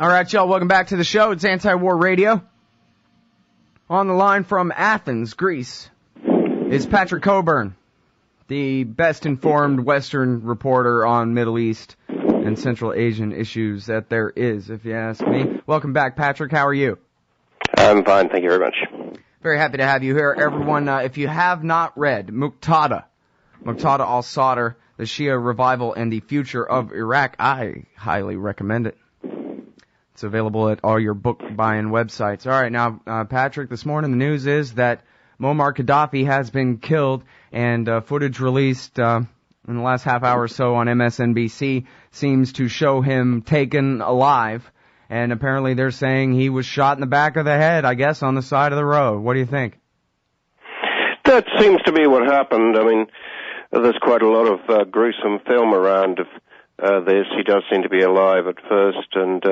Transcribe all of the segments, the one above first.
All right, y'all, welcome back to the show. It's Anti-War Radio. On the line from Athens, Greece, is Patrick Cockburn, the best-informed Western reporter on Middle East and Central Asian issues that there is, if you ask me. Welcome back, Patrick. How are you? I'm fine, thank you very much. Very happy to have you here, everyone. If you have not read Muqtada al-Sadr, The Shia Revival and the Future of Iraq, I highly recommend it. It's available at all your book-buying websites. All right, now, Patrick, this morning the news is that Moammar Gadhafi has been killed, and footage released in the last half hour or so on MSNBC seems to show him taken alive, and apparently they're saying he was shot in the back of the head, I guess, on the side of the road. What do you think? That seems to be what happened. I mean, there's quite a lot of gruesome film around of this. He does seem to be alive at first, and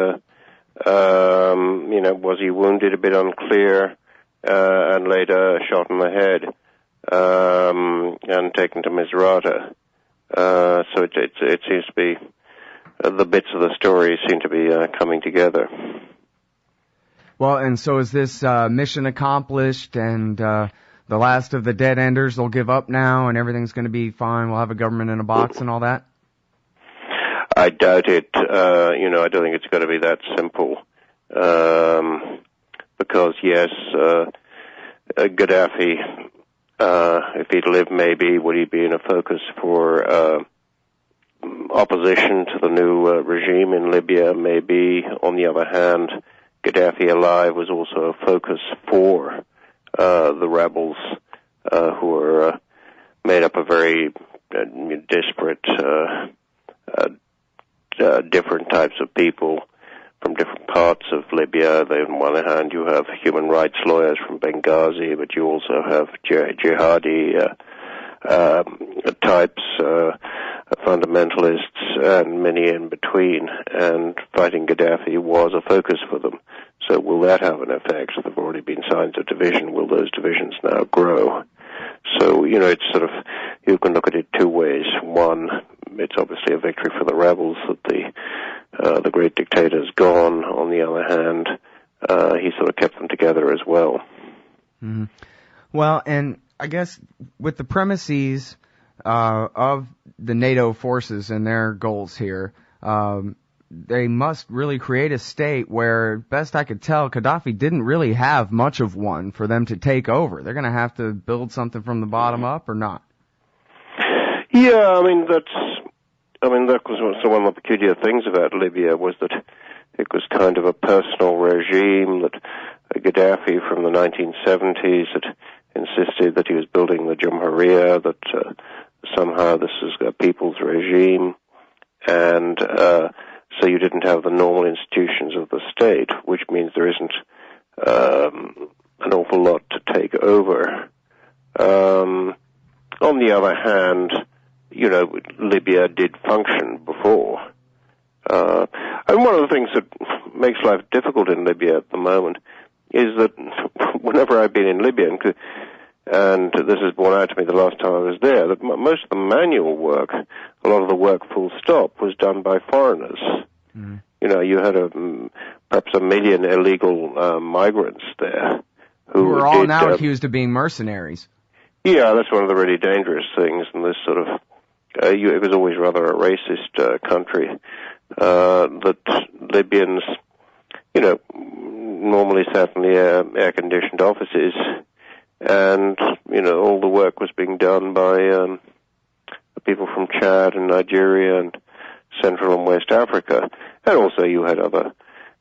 was he wounded? A bit unclear, and later shot in the head, and taken to Misrata. So it seems to be, the bits of the story seem to be coming together. Well, and so is this mission accomplished, and the last of the dead enders will give up now, and everything's going to be fine? We'll have a government in a box and all that? I doubt it. I don't think it's going to be that simple. Because, yes, Gaddafi, if he'd lived, maybe, would he be in a focus for opposition to the new regime in Libya? Maybe. On the other hand, Gaddafi alive was also a focus for the rebels, who are made up of very disparate different types of people from different parts of Libya. On one hand, you have human rights lawyers from Benghazi, but you also have jihadi types, fundamentalists, and many in between. And fighting Gaddafi was a focus for them. So will that have an effect? There have already been signs of division. Will those divisions now grow? So, it's sort of, you can look at it two ways. One, it's obviously a victory for the rebels that the great dictator's gone. On the other hand, he sort of kept them together as well. Mm-hmm. Well, and I guess with the premises of the NATO forces and their goals here, they must really create a state where, best I could tell, Gaddafi didn't really have much of one for them to take over. They're going to have to build something from the bottom up, or not? Yeah, that was one of the peculiar things about Libya, was that it was kind of a personal regime, that Gaddafi from the 1970s had insisted that he was building the Jamhuriya, that somehow this is a people's regime, and so you didn't have the normal institutions of the state, which means there isn't an awful lot to take over. On the other hand, Libya did function before. And one of the things that makes life difficult in Libya at the moment is that whenever I've been in Libya, and this is borne out to me the last time I was there, that most of the manual work, a lot of the work full stop, was done by foreigners. Mm. You had perhaps 1 million illegal migrants there who are all now accused of being mercenaries. Yeah, that's one of the really dangerous things in this sort of, it was always rather a racist country, that Libyans, normally sat in the air-conditioned offices, and, all the work was being done by people from Chad and Nigeria and Central and West Africa. And also you had other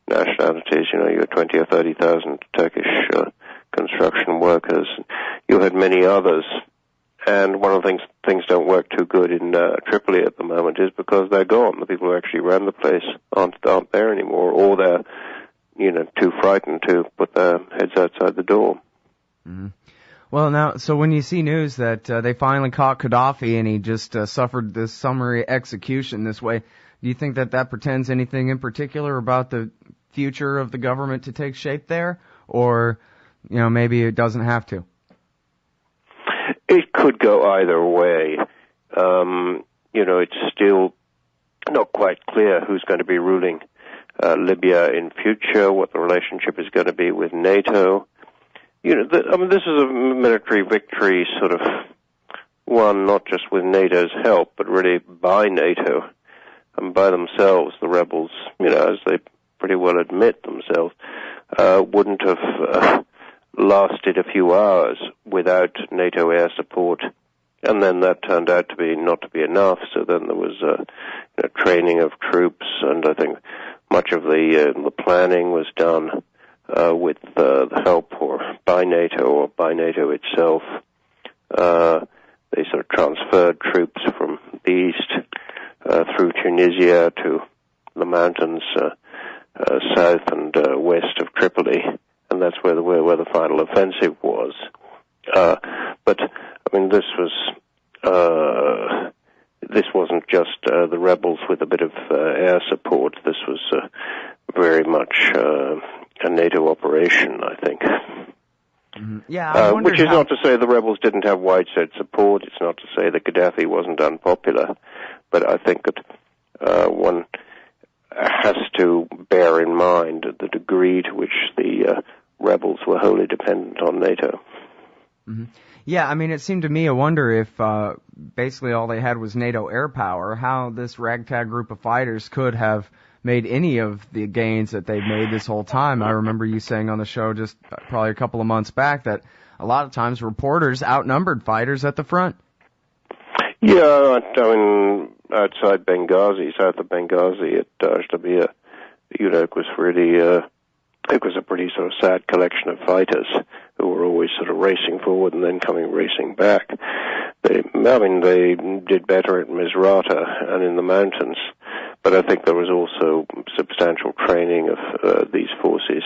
nationalities, you had 20 or 30,000 Turkish construction workers. You had many others. And one of the things don't work too good in Tripoli at the moment is because they're gone. The people who actually ran the place aren't there anymore, or they're, too frightened to put their heads outside the door. Mm-hmm. Well, now, so when you see news that they finally caught Gaddafi and he just suffered this summary execution this way, do you think that portends anything in particular about the future of the government to take shape there? Or, maybe it doesn't have to? It could go either way. It's still not quite clear who's going to be ruling Libya in future, what the relationship is going to be with NATO. This is a military victory sort of won not just with NATO's help, but really by NATO and by themselves. The rebels, as they pretty well admit themselves, wouldn't have lasted a few hours without NATO air support. And then that turned out to be not to be enough. So then there was training of troops, and I think much of the planning was done with the help or by NATO or by NATO itself. They sort of transferred troops from the east through Tunisia to the mountains south and west of Tripoli, and that's where the final offensive was. But I mean, this wasn't just the rebels with a bit of air support. This was very much a NATO operation, I think. Mm-hmm. Yeah, which is not to say the rebels didn't have widespread support. It's not to say that Gadhafi wasn't unpopular, but I think that one has to bear in mind the degree to which the rebels were wholly dependent on NATO. Mm-hmm. Yeah, I mean, it seemed to me a wonder if basically all they had was NATO air power, how this ragtag group of fighters could have made any of the gains that they've made this whole time. I remember you saying on the show just probably a couple of months back that a lot of times reporters outnumbered fighters at the front. Yeah, I mean, outside Benghazi, south of Benghazi at Jazeera, it was really, it was a pretty sort of sad collection of fighters who were always sort of racing forward and then coming racing back. They did better at Misrata and in the mountains, but I think there was also substantial training of these forces,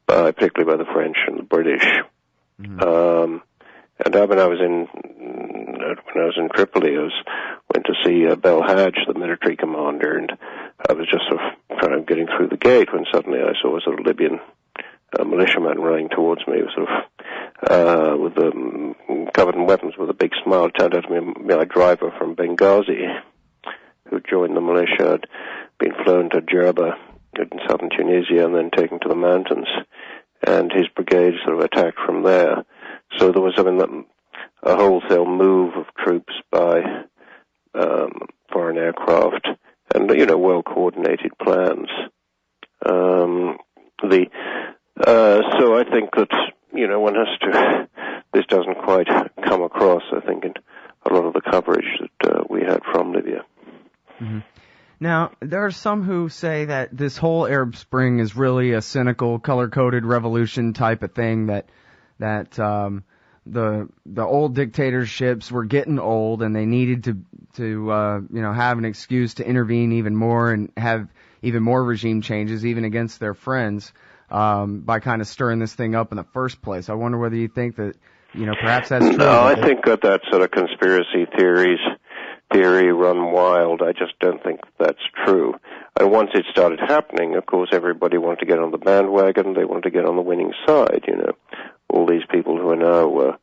particularly by the French and the British. Mm-hmm. And when I was in Tripoli, I went to see Belhaj, the military commander, and I was just sort of kind of getting through the gate when suddenly I saw a sort of Libyan militiaman running towards me, sort of with covered in weapons, with a big smile. It turned out to be my driver from Benghazi, who joined the militia, had been flown to Jerba in southern Tunisia and then taken to the mountains, and his brigade sort of attacked from there. So there was a wholesale move of troops by foreign aircraft and, well-coordinated plans. So I think that, one has to, this doesn't quite come across, I think, in a lot of the coverage that we had from Libya. Mm-hmm. Now, there are some who say that this whole Arab Spring is really a cynical, color-coded revolution type of thing, that the old dictatorships were getting old and they needed to have an excuse to intervene even more and have even more regime changes, even against their friends, by kind of stirring this thing up in the first place. I wonder whether you think that, perhaps that's true. No, I think that sort of conspiracy theory run wild. I just don't think that's true. And once it started happening, of course, everybody wanted to get on the bandwagon. They wanted to get on the winning side, All these people who are now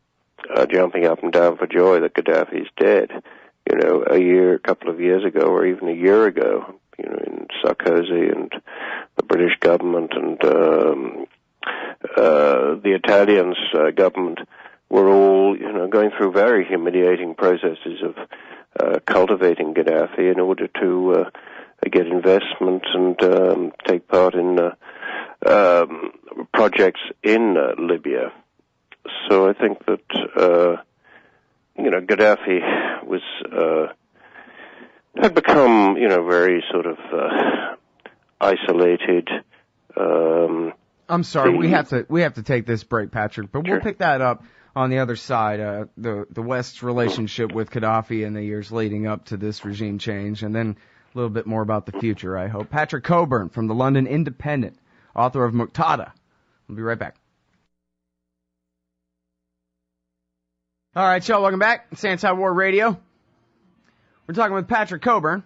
jumping up and down for joy that Gadhafi's dead. A couple of years ago, or even a year ago, in Sarkozy and the British government and the Italians government were all, going through very humiliating processes of cultivating Gadhafi in order to get investment and take part in projects in Libya. So I think that Gadhafi was had become very sort of isolated. I'm sorry, we have to take this break, Patrick, but we'll pick that up on the other side. The West's relationship with Gadhafi in the years leading up to this regime change, and then a little bit more about the future, I hope. Patrick Cockburn from the London Independent, author of Muqtada. We'll be right back. All right, y'all, welcome back. It's Anti-War Radio. We're talking with Patrick Cockburn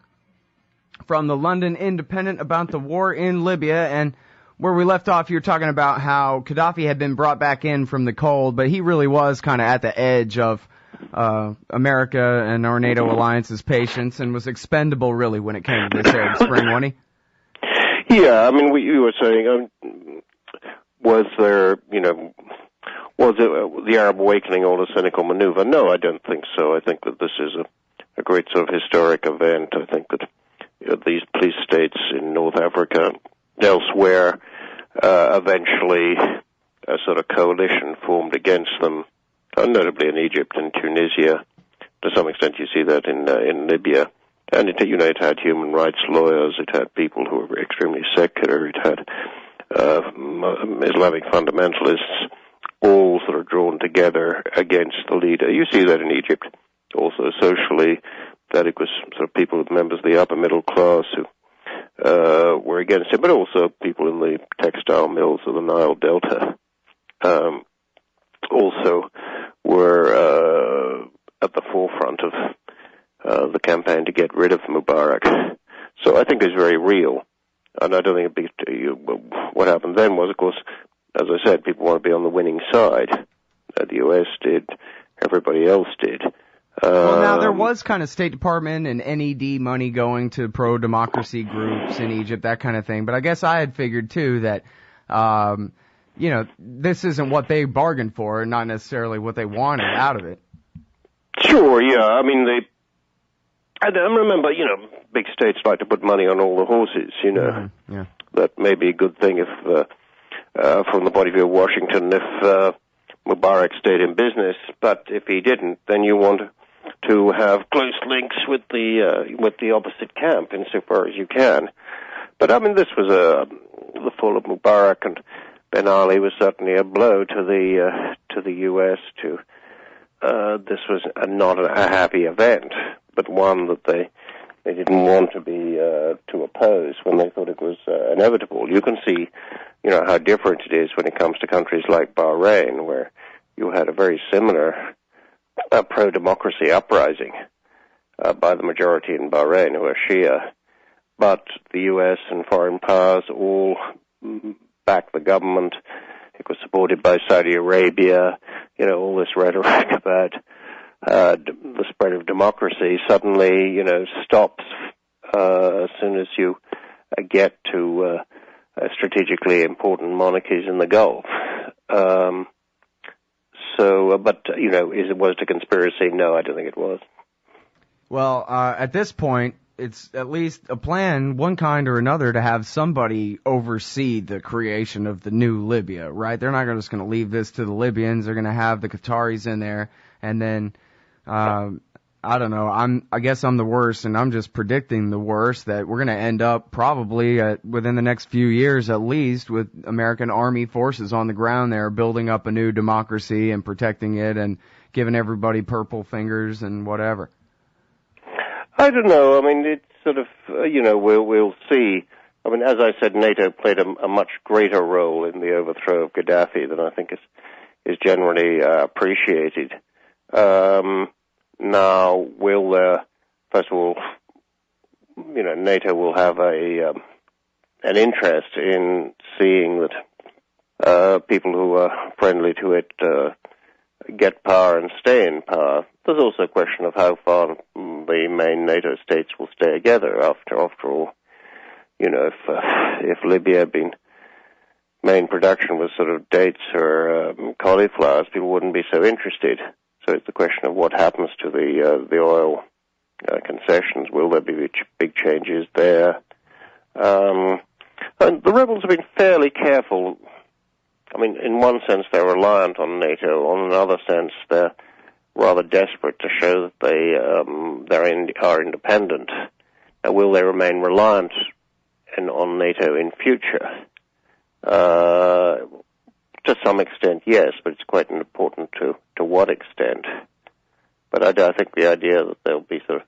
from the London Independent about the war in Libya, and where we left off, you were talking about how Gadhafi had been brought back in from the cold, but he really was kind of at the edge of America and our NATO alliance's patience and was expendable, really, when it came to this Arab Spring, wasn't he? Yeah, I mean, you were saying, was there, was it the Arab awakening all a cynical maneuver? No, I don't think so. I think that this is a great sort of historic event. I think that these police states in North Africa, elsewhere, eventually a sort of coalition formed against them, notably in Egypt and Tunisia. To some extent, you see that in Libya. And it had human rights lawyers, it had people who were extremely secular, it had Islamic fundamentalists, all sort of drawn together against the leader. You see that in Egypt also socially, that it was sort of people, members of the upper middle class who were against him, but also people in the textile mills of the Nile Delta also were at the forefront of the campaign to get rid of Mubarak. So I think it's very real. And I don't think what happened then was, of course, as I said, people want to be on the winning side. The U.S. did, everybody else did. Well, now there was kind of State Department and NED money going to pro-democracy groups in Egypt, that kind of thing. But I guess I had figured, too, that, this isn't what they bargained for and not necessarily what they wanted out of it. Sure, yeah. I mean, I remember, big states like to put money on all the horses, Mm-hmm. Yeah. That may be a good thing if, from the point of view of Washington, if Mubarak stayed in business. But if he didn't, then you want to have close links with the opposite camp insofar as you can. But I mean, this was the fall of Mubarak, and Ben Ali was certainly a blow to the U.S. This was not a happy event, but one that they didn't want to be to oppose when they thought it was inevitable. You can see, how different it is when it comes to countries like Bahrain, where you had a very similar pro-democracy uprising by the majority in Bahrain, who are Shia, but the U.S. and foreign powers all backed the government. It was supported by Saudi Arabia. All this rhetoric about the spread of democracy suddenly, stops as soon as you get to strategically important monarchies in the Gulf. Was it a conspiracy? No, I don't think it was. Well, at this point, it's at least a plan, one kind or another, to have somebody oversee the creation of the new Libya, right? They're not just going to leave this to the Libyans. They're going to have the Qataris in there, and then, I don't know, I guess I'm the worst, and I'm just predicting the worst, that we're going to end up probably within the next few years at least with American Army forces on the ground there building up a new democracy and protecting it and giving everybody purple fingers and whatever. I don't know. I mean, it's sort of, we'll see. I mean, as I said, NATO played a much greater role in the overthrow of Gadhafi than I think is generally appreciated. Now, will there, first of all, NATO will have an interest in seeing that people who are friendly to it get power and stay in power. There's also a question of how far the main NATO states will stay together. After all, if Libya had been main production was sort of dates or cauliflowers, people wouldn't be so interested. So it's the question of what happens to the oil concessions. Will there be big changes there? And the rebels have been fairly careful. I mean, in one sense, they're reliant on NATO. On another sense, they're rather desperate to show that they are independent. Now, will they remain reliant on NATO in future? To some extent, yes, but it's quite important to what extent. But I think the idea that they'll be sort of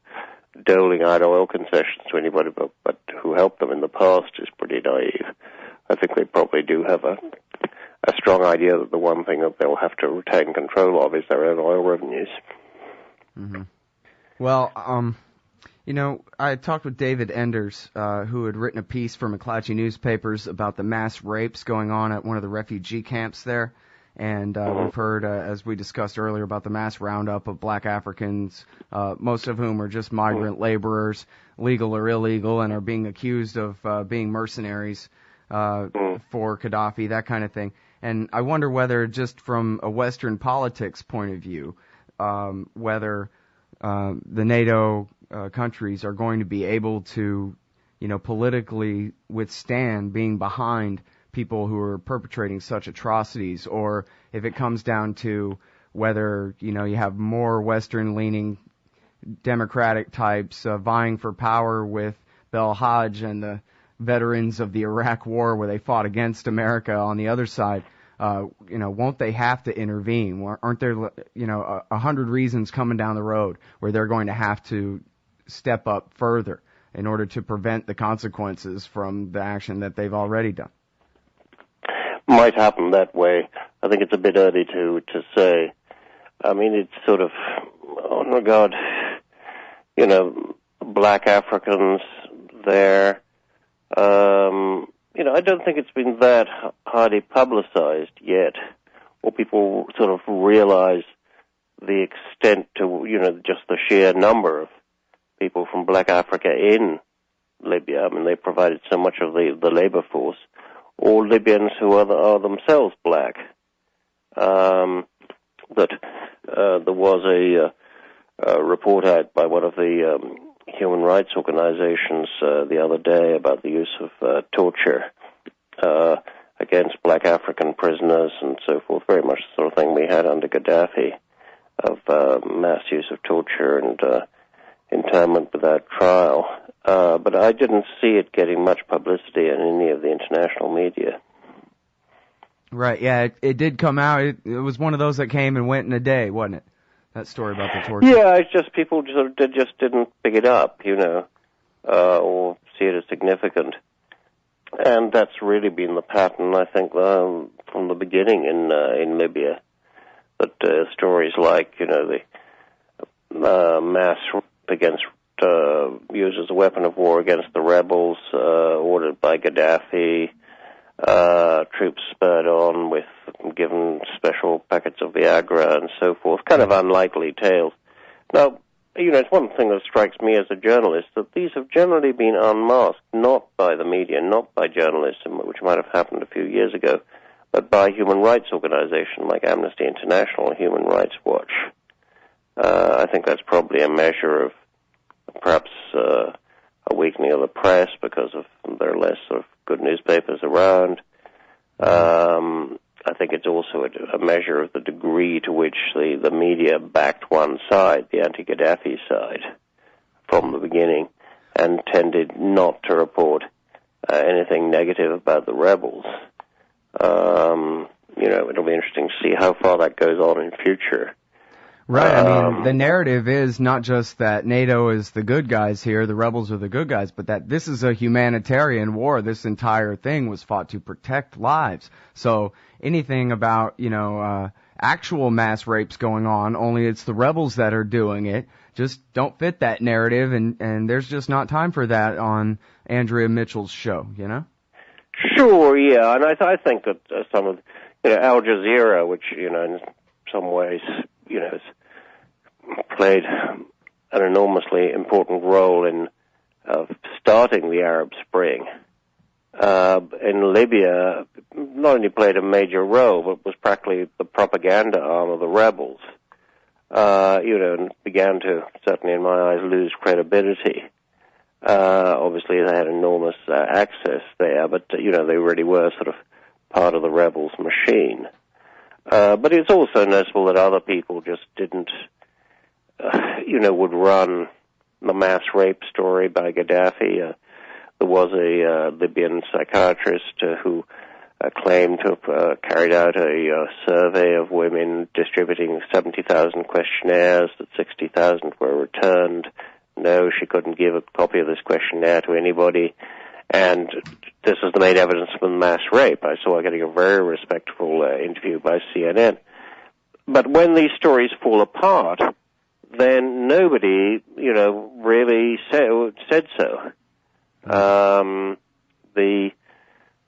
doling out oil concessions to anybody but who helped them in the past is pretty naive. I think they probably do have a strong idea that the one thing that they'll have to retain control of is their own oil revenues. Mm-hmm. Well, I talked with David Enders, who had written a piece for McClatchy newspapers about the mass rapes going on at one of the refugee camps there. And we've heard, as we discussed earlier, about the mass roundup of black Africans, most of whom are just migrant laborers, legal or illegal, and are being accused of being mercenaries for Gaddafi, that kind of thing. And I wonder whether, just from a Western politics point of view, whether the NATO countries are going to be able to, politically withstand being behind people who are perpetrating such atrocities, or if it comes down to whether, you have more Western-leaning Democratic types vying for power with Belhaj and the veterans of the Iraq War where they fought against America on the other side, won't they have to intervene? Aren't there, 100 reasons coming down the road where they're going to have to step up further in order to prevent the consequences from the action that they've already done? Might happen that way. I think it's a bit early to say. I mean, it's sort of, on regard, black Africans there. I don't think it's been that highly publicized yet, or people sort of realize the extent to, just the sheer number of people from black Africa in Libya. I mean, they provided so much of the labor force, or Libyans who are themselves black. That there was a report out by one of the human rights organizations the other day about the use of torture against black African prisoners and so forth, very much the sort of thing we had under Gaddafi, of mass use of torture and internment without trial. But I didn't see it getting much publicity in any of the international media. Right, yeah, it did come out. It was one of those that came and went in a day, wasn't it? That story about the torture. Yeah, it's just people just didn't pick it up, or see it as significant. And that's really been the pattern, I think, from the beginning in Libya. That stories like, the mass against used as a weapon of war against the rebels, ordered by Gaddafi, troops spurred on with given special packets of Viagra and so forth, kind of unlikely tales. Now, it's one thing that strikes me as a journalist, that these have generally been unmasked, not by the media, not by journalists, which might have happened a few years ago, but by human rights organizations like Amnesty International and Human Rights Watch. I think that's probably a measure of perhaps a weakening of the press because of there are less sort of good newspapers around. I think it's also a measure of the degree to which the media backed one side, the anti-Gaddafi side, from the beginning, and tended not to report anything negative about the rebels. It'll be interesting to see how far that goes on in future. Right, I mean, the narrative is not just that NATO is the good guys here, the rebels are the good guys, but that this is a humanitarian war. This entire thing was fought to protect lives. So anything about, actual mass rapes going on, only it's the rebels that are doing it, just don't fit that narrative, and there's just not time for that on Andrea Mitchell's show, Sure, yeah, and I think that some of, Al Jazeera, which, in some ways, has played an enormously important role in starting the Arab Spring. In Libya, not only played a major role, but was practically the propaganda arm of the rebels. And began to, certainly in my eyes, lose credibility. Obviously, they had enormous access there, but, they really were sort of part of the rebels' machine. But it's also noticeable that other people just didn't, would run the mass rape story by Gaddafi. There was a Libyan psychiatrist who claimed to have carried out a survey of women, distributing 70,000 questionnaires, that 60,000 were returned. No, she couldn't give a copy of this questionnaire to anybody. And this is the main evidence of mass rape. I saw her getting a very respectful interview by CNN. But when these stories fall apart, then nobody, really said so. And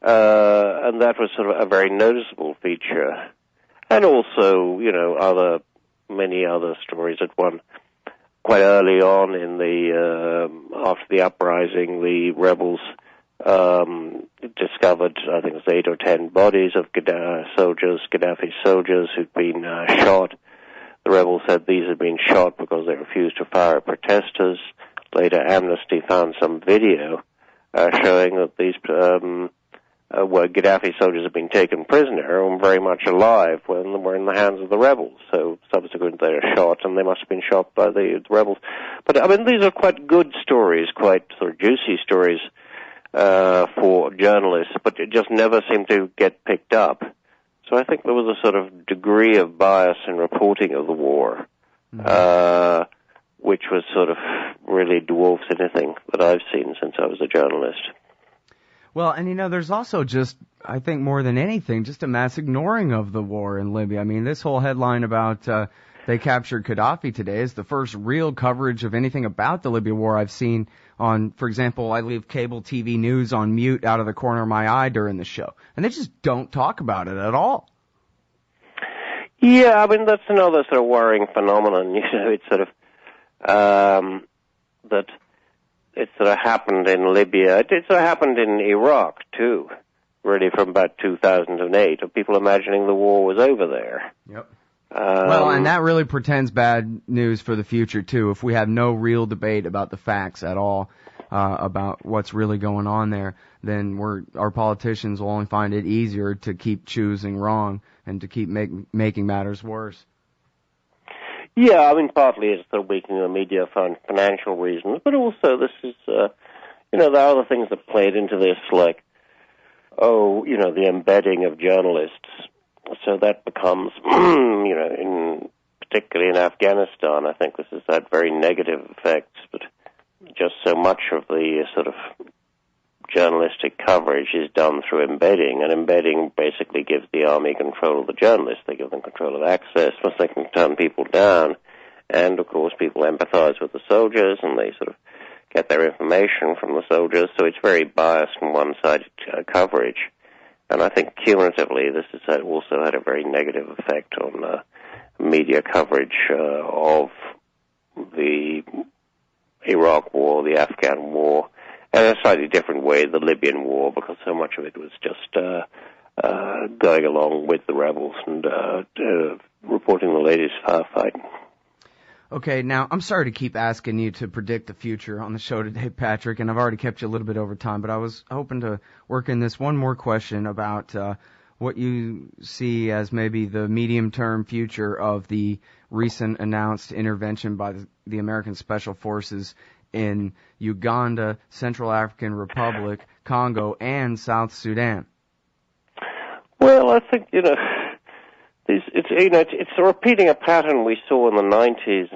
that was sort of a very noticeable feature. And also, many other stories that one quite early on in after the uprising, the rebels discovered, I think it was 8 or 10 bodies of Gaddafi soldiers who'd been shot. The rebels said these had been shot because they refused to fire at protesters. Later, Amnesty found some video showing that these where Gaddafi soldiers had been taken prisoner and very much alive when they were in the hands of the rebels. So subsequently they were shot, and they must have been shot by the rebels. But, I mean, these are quite good stories, quite sort of juicy stories for journalists, but it just never seemed to get picked up. So I think there was a sort of degree of bias in reporting of the war, which was sort of really dwarfs anything that I've seen since I was a journalist. Well, and there's also just, I think more than anything, just a mass ignoring of the war in Libya. I mean, this whole headline about they captured Gaddafi today is the first real coverage of anything about the Libya war I've seen on, for example, I leave cable TV news on mute out of the corner of my eye during the show. And they just don't talk about it at all. Yeah, I mean, that's another sort of worrying phenomenon. It's sort of that it sort of happened in Libya. It sort of happened in Iraq, too, really from about 2008, of people imagining the war was over there. Yep. Well, and that really portends bad news for the future, too. If we have no real debate about the facts at all, about what's really going on there, then our politicians will only find it easier to keep choosing wrong and to keep making matters worse. Yeah, I mean, partly it's the weakening of the media for financial reasons, but also this is, there are other things that played into this, like, the embedding of journalists. So that becomes, particularly in Afghanistan, I think this has had very negative effects, but just so much of the sort of journalistic coverage is done through embedding, and embedding basically gives the army control of the journalists. They give them control of access, plus they can turn people down, and of course people empathize with the soldiers, and they sort of get their information from the soldiers, so it's very biased and one-sided coverage. And I think cumulatively this has also had a very negative effect on media coverage of the Iraq war, the Afghan war, and in a slightly different way, the Libyan war, because so much of it was just going along with the rebels and reporting the latest firefighting. Okay, now, I'm sorry to keep asking you to predict the future on the show today, Patrick, and I've already kept you a little bit over time, but I was hoping to work in this one more question about what you see as maybe the medium-term future of the recent announced intervention by the American Special Forces in Uganda, Central African Republic, Congo, and South Sudan. Well, I think, it's repeating a pattern we saw in the 90s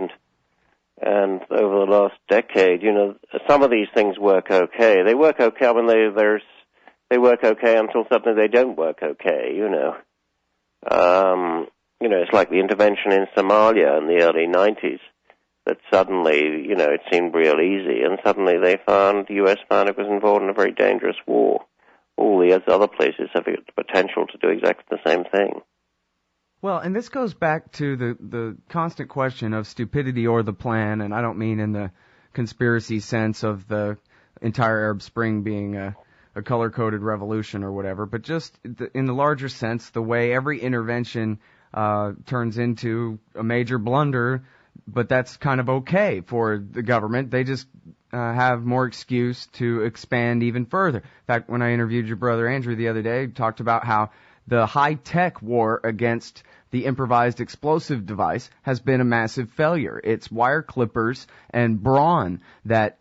and over the last decade. Some of these things work okay. They work okay. I mean, they work okay until suddenly they don't work okay. It's like the intervention in Somalia in the early 90s. That suddenly, it seemed real easy, and suddenly the U.S. found it was involved in a very dangerous war. All the other places have the potential to do exactly the same thing. Well, and this goes back to the constant question of stupidity or the plan, and I don't mean in the conspiracy sense of the entire Arab Spring being a color-coded revolution or whatever, but just in the larger sense, the way every intervention turns into a major blunder, but that's kind of okay for the government. They just have more excuse to expand even further. In fact, when I interviewed your brother Andrew the other day, he talked about how the high-tech war against the improvised explosive device has been a massive failure. It's wire clippers and brawn that,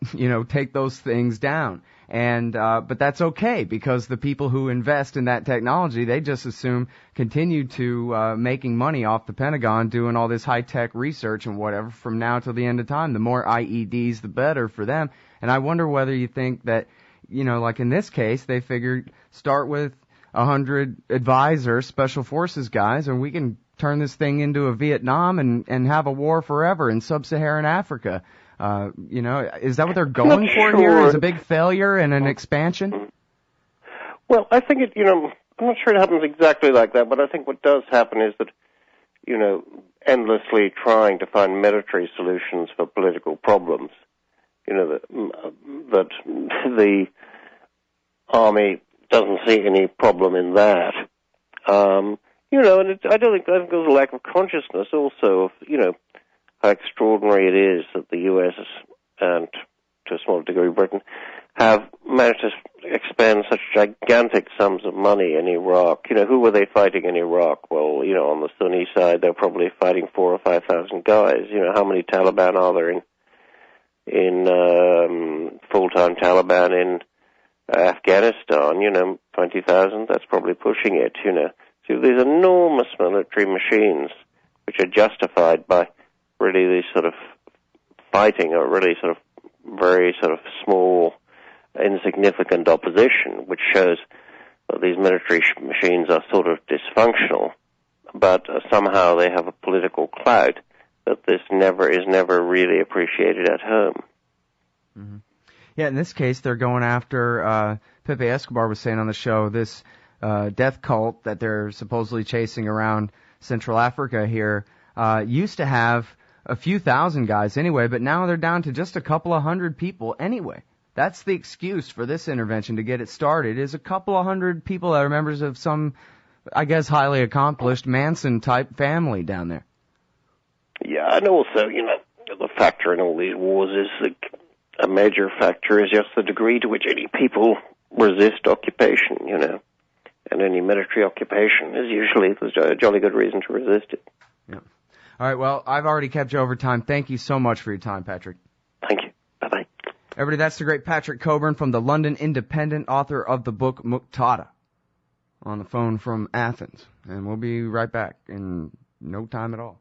take those things down. And, but that's okay because the people who invest in that technology, they just assume continue to, making money off the Pentagon doing all this high-tech research and whatever from now till the end of time. The more IEDs, the better for them. And I wonder whether you think that, like in this case, they figured start with 100 advisors, special forces guys, and we can turn this thing into a Vietnam and have a war forever in sub-Saharan Africa. Is that what they're going for here? Is a big failure and an expansion? Well, I think I'm not sure it happens exactly like that, but I think what does happen is that endlessly trying to find military solutions for political problems. That the army doesn't see any problem in that. And I think there's a lack of consciousness also of, how extraordinary it is that the U.S. and to a small degree Britain have managed to expend such gigantic sums of money in Iraq. Who were they fighting in Iraq? Well, on the Sunni side, they're probably fighting 4,000 or 5,000 guys. How many Taliban are there in full-time Taliban in Afghanistan? 20,000. That's probably pushing it. So these enormous military machines, which are justified by really these sort of fighting or really sort of very sort of small, insignificant opposition, which shows that these military machines are sort of dysfunctional, but somehow they have a political clout that is never really appreciated at home. Mm-hmm. Yeah, in this case, they're going after, Pepe Escobar was saying on the show, this death cult that they're supposedly chasing around Central Africa here used to have a few thousand guys anyway, but now they're down to just a couple of hundred people anyway. That's the excuse for this intervention to get it started, is a couple of hundred people that are members of some, I guess, highly accomplished Manson-type family down there. Yeah, and also, the factor in all these wars is a major factor is just the degree to which any people resist occupation, and any military occupation is usually there's a jolly good reason to resist it. Yeah. All right, well, I've already kept you over time. Thank you so much for your time, Patrick. Thank you. Bye-bye. Everybody, that's the great Patrick Cockburn from the London Independent, author of the book Muqtada, on the phone from Athens. And we'll be right back in no time at all.